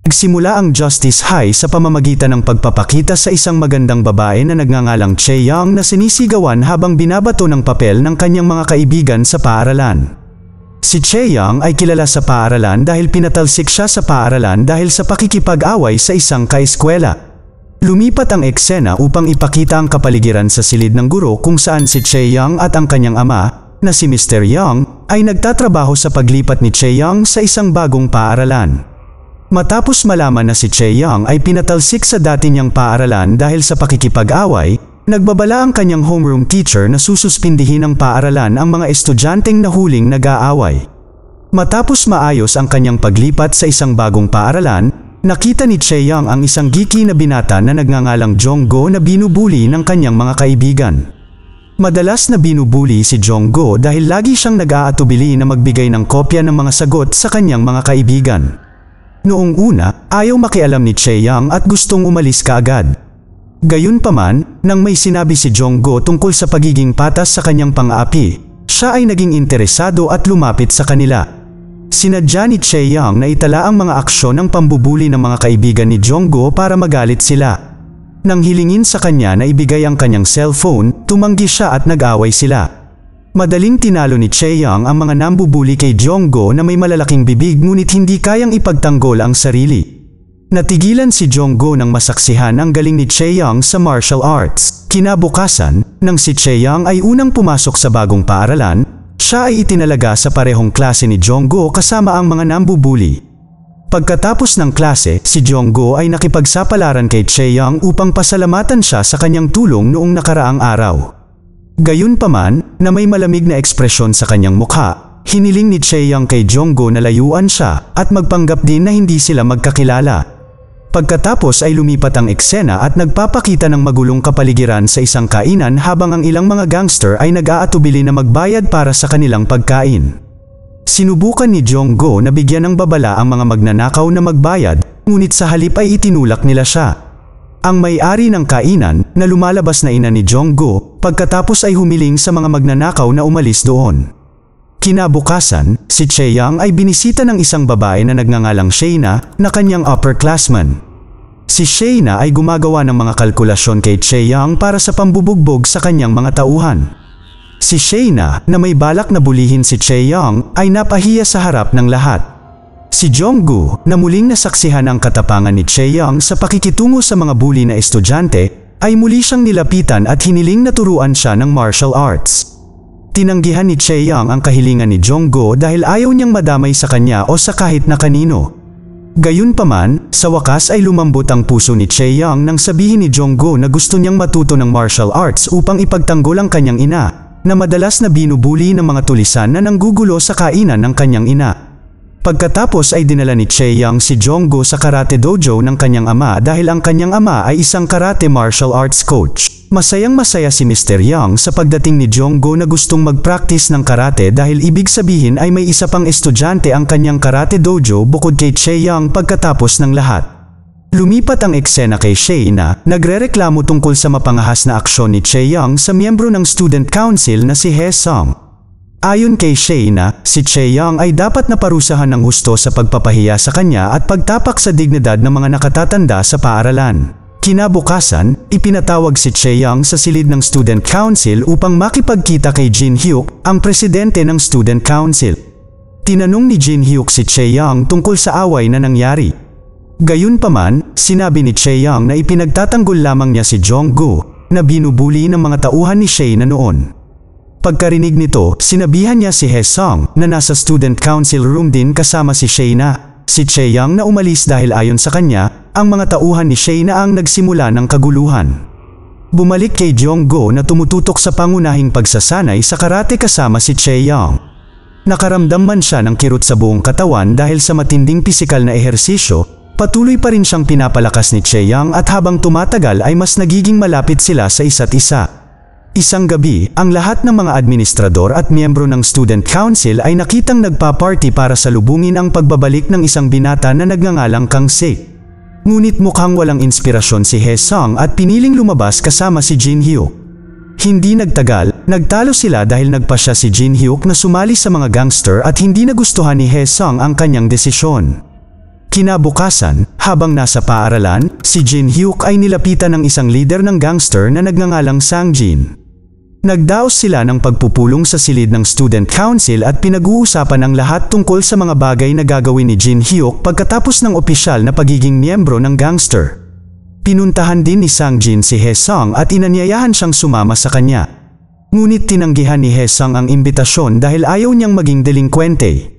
Nagsimula ang Justice High sa pamamagitan ng pagpapakita sa isang magandang babae na nagngangalang Chae-young na sinisigawan habang binabato ng papel ng kanyang mga kaibigan sa paaralan. Si Chae-young ay kilala sa paaralan dahil pinatalsik siya sa paaralan dahil sa pakikipag-away sa isang kaeskwela. Lumipat ang eksena upang ipakita ang kapaligiran sa silid ng guro kung saan si Chae-young at ang kanyang ama, na si Mr. Young, ay nagtatrabaho sa paglipat ni Chae-young sa isang bagong paaralan. Matapos malaman na si Chae-young ay pinatalsik sa dati niyang paaralan dahil sa pakikipag-away, nagbabala ang kanyang homeroom teacher na sususpindihin ng paaralan ang mga estudyanteng nahuling nag-aaway. Matapos maayos ang kanyang paglipat sa isang bagong paaralan, nakita ni Chae-young ang isang geeky na binata na nagngangalang Jong-go na binubuli ng kanyang mga kaibigan. Madalas na binubuli si Jong-go dahil lagi siyang nag-aatubili na magbigay ng kopya ng mga sagot sa kanyang mga kaibigan. Noong una, ayaw makialam ni Chae-young at gustong umalis kaagad. Gayunpaman, nang may sinabi si Jong-go tungkol sa pagiging patas sa kanyang pang-aapi, siya ay naging interesado at lumapit sa kanila. Sinadya ni Chae-young na itala ang mga aksyon ng pambubuli ng mga kaibigan ni Jong-go para magalit sila. Nang hilingin sa kanya na ibigay ang kanyang cellphone, tumanggi siya at nag-away sila. Madaling tinalo ni Chae-young ang mga nambubuli kay Jong-go na may malalaking bibig ngunit hindi kayang ipagtanggol ang sarili. Natigilan si Jong-go nang masaksihan ang galing ni Chae-young sa martial arts. Kinabukasan, nang si Chae-young ay unang pumasok sa bagong paaralan, siya ay itinalaga sa parehong klase ni Jong-go kasama ang mga nambubuli. Pagkatapos ng klase, si Jong-go ay nakipagsapalaran kay Chae-young upang pasalamatan siya sa kanyang tulong noong nakaraang araw. Gayunpaman, na may malamig na ekspresyon sa kanyang mukha, hiniling ni Chae-young kay Jong-go na layuan siya at magpanggap din na hindi sila magkakilala. Pagkatapos ay lumipat ang eksena at nagpapakita ng magulong kapaligiran sa isang kainan habang ang ilang mga gangster ay nag-aatubili na magbayad para sa kanilang pagkain. Sinubukan ni Jong-go na bigyan ng babala ang mga magnanakaw na magbayad, ngunit sa halip ay itinulak nila siya. Ang may-ari ng kainan, na lumalabas na ina ni Jong-go, pagkatapos ay humiling sa mga magnanakaw na umalis doon. Kinabukasan, si Chae-young ay binisita ng isang babae na nagngangalang Shaina, na kanyang upperclassman. Si Shaina ay gumagawa ng mga kalkulasyon kay Chae-young para sa pambubugbog sa kanyang mga tauhan. Si Shaina, na may balak na bulihin si Chae-young, ay napahiya sa harap ng lahat. Si Jong-go, na muling nasaksihan ang katapangan ni Chae-young sa pakikitungo sa mga bully na estudyante, ay muli siyang nilapitan at hiniling na turuan siya ng martial arts. Tinanggihan ni Chae-young ang kahilingan ni Jong-go dahil ayaw niyang madamay sa kanya o sa kahit na kanino. Gayunpaman, sa wakas ay lumambot ang puso ni Chae-young nang sabihin ni Jong-go na gusto niyang matuto ng martial arts upang ipagtanggol ang kanyang ina, na madalas na binubuli ng mga tulisan na nanggugulo sa kainan ng kanyang ina. Pagkatapos ay dinala ni Chae-young si Jong-go sa karate dojo ng kanyang ama dahil ang kanyang ama ay isang karate martial arts coach. Masayang-masaya si Mr. Young sa pagdating ni Jong-go na gustong mag-practice ng karate dahil ibig sabihin ay may isa pang estudyante ang kanyang karate dojo bukod kay Chae-young pagkatapos ng lahat. Lumipat ang eksena kay Shaina, nagrereklamo tungkol sa mapangahas na aksyon ni Chae-young sa miyembro ng student council na si Hae-sung. Ayon kay Shaina, si Chae-young ay dapat na parusahan ng husto sa pagpapahiya sa kanya at pagtapak sa dignidad ng mga nakatatanda sa paaralan. Kinabukasan, ipinatawag si Chae-young sa silid ng student council upang makipagkita kay Jin-hyuk, ang presidente ng student council. Tinanong ni Jin-hyuk si Chae-young tungkol sa away na nangyari. Gayunpaman, sinabi ni Chae-young na ipinagtatanggol lamang niya si Jong-go, na binubuli ng mga tauhan ni Shaina noon. Pagkarinig nito, sinabihan niya si Hae-sung na nasa student council room din kasama si Shaina. Si Chae-young na umalis dahil ayon sa kanya, ang mga tauhan ni Shaina ang nagsimula ng kaguluhan. Bumalik kay Jong-go na tumututok sa pangunahing pagsasanay sa karate kasama si Chae-young. Nakaramdam man siya ng kirot sa buong katawan dahil sa matinding pisikal na ehersisyo, patuloy pa rin siyang pinapalakas ni Chae-young at habang tumatagal ay mas nagiging malapit sila sa isa't isa. Isang gabi, ang lahat ng mga administrador at miyembro ng student council ay nakitang nagpa-party para salubungin ang pagbabalik ng isang binata na nagngangalang Kang Se. Ngunit mukhang walang inspirasyon si Hae-sung at piniling lumabas kasama si Jin-hyuk. Hindi nagtagal, nagtalo sila dahil nagpasya si Jin-hyuk na sumali sa mga gangster at hindi nagustuhan ni Hae-sung ang kanyang desisyon. Kinabukasan, habang nasa paaralan, si Jin Hyuk ay nilapitan ng isang leader ng gangster na nagngangalang Sang Jin. Nagdaos sila ng pagpupulong sa silid ng student council at pinag-uusapan ang lahat tungkol sa mga bagay na gagawin ni Jin Hyuk pagkatapos ng opisyal na pagiging miyembro ng gangster. Pinuntahan din ni Sang Jin si Hae Sung at inanyayahan siyang sumama sa kanya. Ngunit tinanggihan ni Hae Sung ang imbitasyon dahil ayaw niyang maging delinkwente.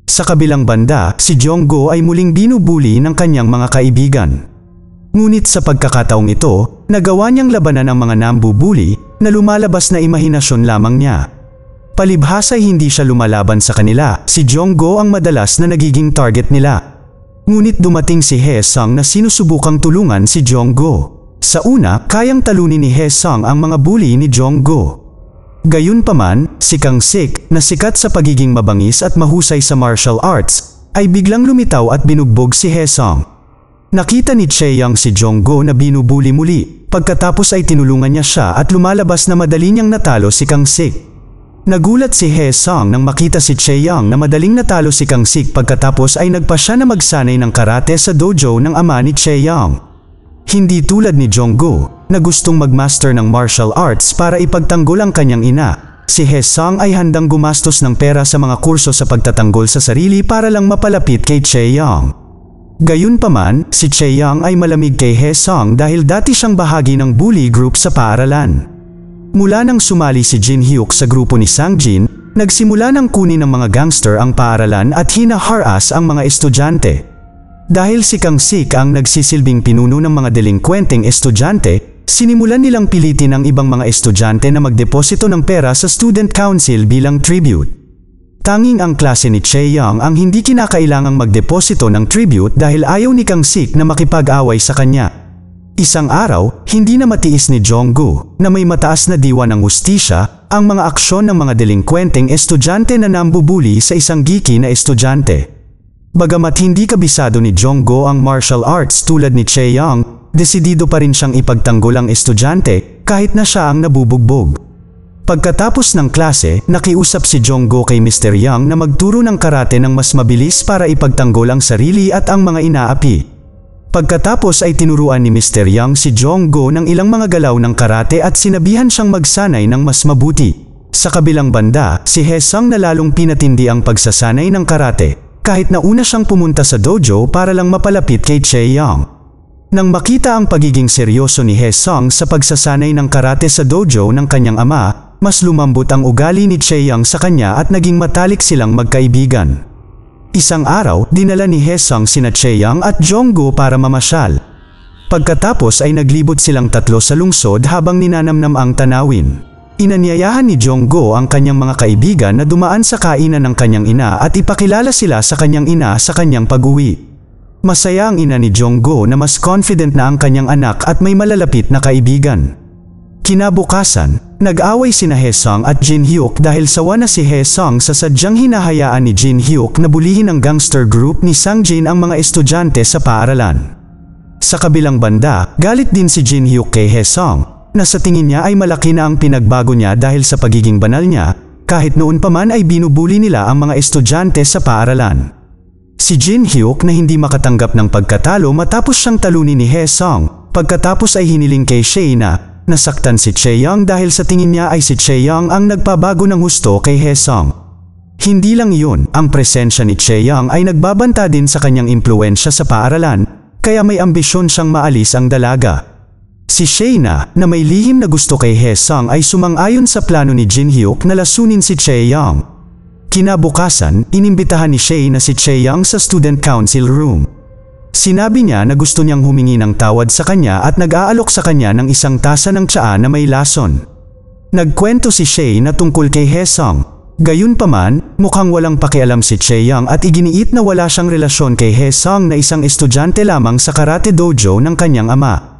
Sa kabilang banda, si Jonggo ay muling binubuli ng kanyang mga kaibigan. Ngunit sa pagkakataong ito, nagawa niyang labanan ang mga nambubuli na lumalabas na imahinasyon lamang niya. Palibhas ay hindi siya lumalaban sa kanila, si Jonggo ang madalas na nagiging target nila. Ngunit dumating si Hae Sung na sinusubukang tulungan si Jonggo. Sa una, kayang talunin ni Hae Sung ang mga bully ni Jonggo. Gayunpaman, si Kang Sik, na sikat sa pagiging mabangis at mahusay sa martial arts, ay biglang lumitaw at binugbog si Hae Sung. Nakita ni Chae-young si Jonggo na binubuli muli, pagkatapos ay tinulungan niya siya at lumalabas na madali niyang natalo si Kang Sik. Nagulat si Hae Sung nang makita si Chae-young na madaling natalo si Kang Sik pagkatapos ay nagpa siya na magsanay ng karate sa dojo ng ama ni Chae-young. Hindi tulad ni Jonggo, na gustong magmaster ng martial arts para ipagtanggol ang kanyang ina, si Hae Sung ay handang gumastos ng pera sa mga kurso sa pagtatanggol sa sarili para lang mapalapit kay Chae-young. Gayunpaman, si Chae-young ay malamig kay Hae Sung dahil dati siyang bahagi ng bully group sa paaralan. Mula nang sumali si Jin Hyuk sa grupo ni Sang Jin, nagsimula nang kunin ng mga gangster ang paaralan at hinaharas ang mga estudyante. Dahil si Kang Sik ang nagsisilbing pinuno ng mga delinkwenteng estudyante, sinimulan nilang pilitin ang ibang mga estudyante na magdeposito ng pera sa student council bilang tribute. Tanging ang klase ni Chae-young ang hindi kinakailangang magdeposito ng tribute dahil ayaw ni Kang Sik na makipag-away sa kanya. Isang araw, hindi na matiis ni Jonggo, na may mataas na diwa ng hustisya, ang mga aksyon ng mga delinkwenteng estudyante na nambubuli sa isang geeky na estudyante. Bagamat hindi kabisado ni Jonggo ang martial arts tulad ni Chae-young, desidido pa rin siyang ipagtanggol ang estudyante kahit na siya ang nabubugbog. Pagkatapos ng klase, nakiusap si Jonggo kay Mr. Young na magturo ng karate ng mas mabilis para ipagtanggol ang sarili at ang mga inaapi. Pagkatapos ay tinuruan ni Mr. Young si Jonggo ng ilang mga galaw ng karate at sinabihan siyang magsanay ng mas mabuti. Sa kabilang banda, si Hae Sung na lalong pinatindi ang pagsasanay ng karate, kahit na una siyang pumunta sa dojo para lang mapalapit kay Chae-young. Nang makita ang pagiging seryoso ni Hae Sung sa pagsasanay ng karate sa dojo ng kanyang ama, mas lumambot ang ugali ni Chae-young sa kanya at naging matalik silang magkaibigan. Isang araw, dinala ni Hae Sung sina Chae-young at Jonggo para mamasyal. Pagkatapos ay naglibot silang tatlo sa lungsod habang ninanamnam ang tanawin. Inanyayahan ni Jonggo ang kanyang mga kaibigan na dumaan sa kainan ng kanyang ina at ipakilala sila sa kanyang ina sa kanyang pag-uwi. Masaya ang ina ni Jonggo na mas confident na ang kanyang anak at may malalapit na kaibigan. Kinabukasan, nag-away sina Hae Sung at Jin Hyuk dahil sawa na si Hae Sung sa sadyang hinahayaan ni Jin Hyuk na bulihin ng gangster group ni Sang Jin ang mga estudyante sa paaralan. Sa kabilang banda, galit din si Jin Hyuk kay Hae Sung, na sa tingin niya ay malaki na ang pinagbago niya dahil sa pagiging banal niya, kahit noon pa man ay binubuli nila ang mga estudyante sa paaralan. Si Jin Hyuk na hindi makatanggap ng pagkatalo matapos siyang talunin ni Hae Sung, pagkatapos ay hiniling kay Chae na nasaktan si Chae-young dahil sa tingin niya ay si Chae-young ang nagpabago ng husto kay Hae Sung. Hindi lang yun, ang presensya ni Chae-young ay nagbabanta din sa kanyang impluensya sa paaralan, kaya may ambisyon siyang maalis ang dalaga. Si Chae na may lihim na gusto kay Hae Sung ay sumang-ayon sa plano ni Jin Hyuk na lasunin si Chae-young. Kinabukasan, inimbitahan ni Chae na si Chae-young sa student council room. Sinabi niya na gusto niyang humingi ng tawad sa kanya at nag-aalok sa kanya ng isang tasa ng tsaa na may lason. Nagkwento si Chae na tungkol kay Hae Sung. Gayunpaman, mukhang walang pakialam si Chae-young at iginiit na wala siyang relasyon kay Hae Sung na isang estudyante lamang sa karate dojo ng kanyang ama.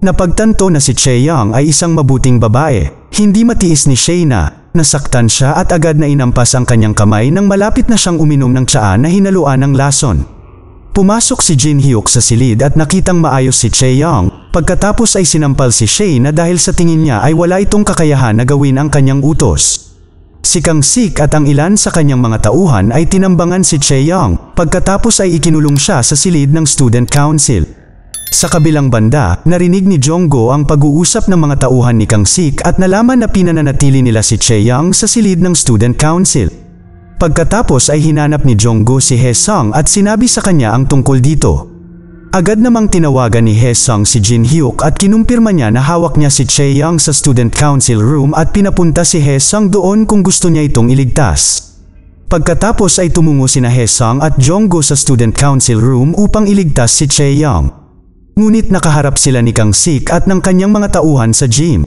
Napagtanto na si Chae-young ay isang mabuting babae. Hindi matiis ni Chae na nasaktan siya at agad na inampas ang kanyang kamay nang malapit na siyang uminom ng tsaa na hinaluan ng lason. Pumasok si Jin Hyuk sa silid at nakitang maayos si Chae-young, pagkatapos ay sinampal si Chae na dahil sa tingin niya ay wala itong kakayahan na gawin ang kanyang utos. Si Kang Sik at ang ilan sa kanyang mga tauhan ay tinambangan si Chae-young, pagkatapos ay ikinulong siya sa silid ng student council. Sa kabilang banda, narinig ni Jonggo ang pag-uusap ng mga tauhan ni Kang Sik at nalaman na pinananatili nila si Chae-young sa silid ng student council. Pagkatapos ay hinanap ni Jonggo si Haesung at sinabi sa kanya ang tungkol dito. Agad namang tinawagan ni Haesung si Jin Hyuk at kinumpirma niya na hawak niya si Chae-young sa student council room at pinapunta si Haesung doon kung gusto niya itong iligtas. Pagkatapos ay tumungo sina Haesung at Jonggo sa student council room upang iligtas si Chae-young. Ngunit nakaharap sila ni Kang Sik at ng kanyang mga tauhan sa gym.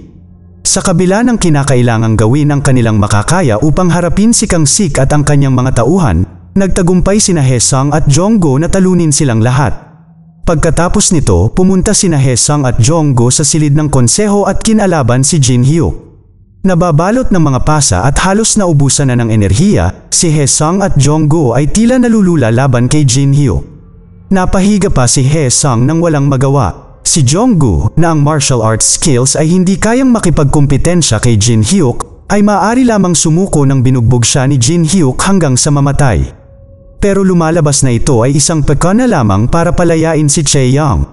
Sa kabila ng kinakailangang gawin ang kanilang makakaya upang harapin si Kang Sik at ang kanyang mga tauhan, nagtagumpay sina Haesung at Jonggo na talunin silang lahat. Pagkatapos nito, pumunta sina Haesung at Jonggo sa silid ng konseho at kinalaban si Jin Hyuk. Nababalot ng mga pasa at halos naubusan na ng enerhiya, si Haesung at Jonggo ay tila nalulula laban kay Jin Hyuk. Napahiga pa si Haesung nang walang magawa. Si Jonggo, na ang martial arts skills ay hindi kayang makipagkumpetensya kay Jin Hyuk, ay maaari lamang sumuko nang binugbog siya ni Jin Hyuk hanggang sa mamatay. Pero lumalabas na ito ay isang pekana lamang para palayain si Chae-young.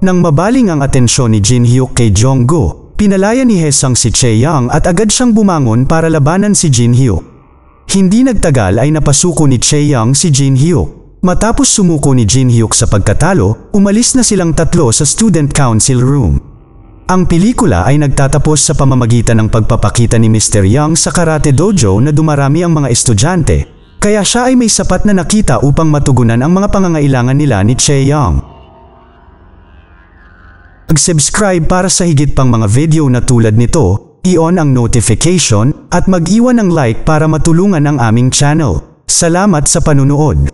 Nang mabaling ang atensyon ni Jin Hyuk kay Jonggo, pinalaya ni Haesung si Chae-young at agad siyang bumangon para labanan si Jin Hyuk. Hindi nagtagal ay napasuko ni Chae-young si Jin Hyuk. Matapos sumuko ni Jin Hyuk sa pagkatalo, umalis na silang tatlo sa student council room. Ang pelikula ay nagtatapos sa pamamagitan ng pagpapakita ni Mr. Young sa karate dojo na dumarami ang mga estudyante. Kaya siya ay may sapat na nakita upang matugunan ang mga pangangailangan nila ni Chae-young. Mag-subscribe para sa higit pang mga video na tulad nito, i-on ang notification, at mag-iwan ng like para matulungan ang aming channel. Salamat sa panunood.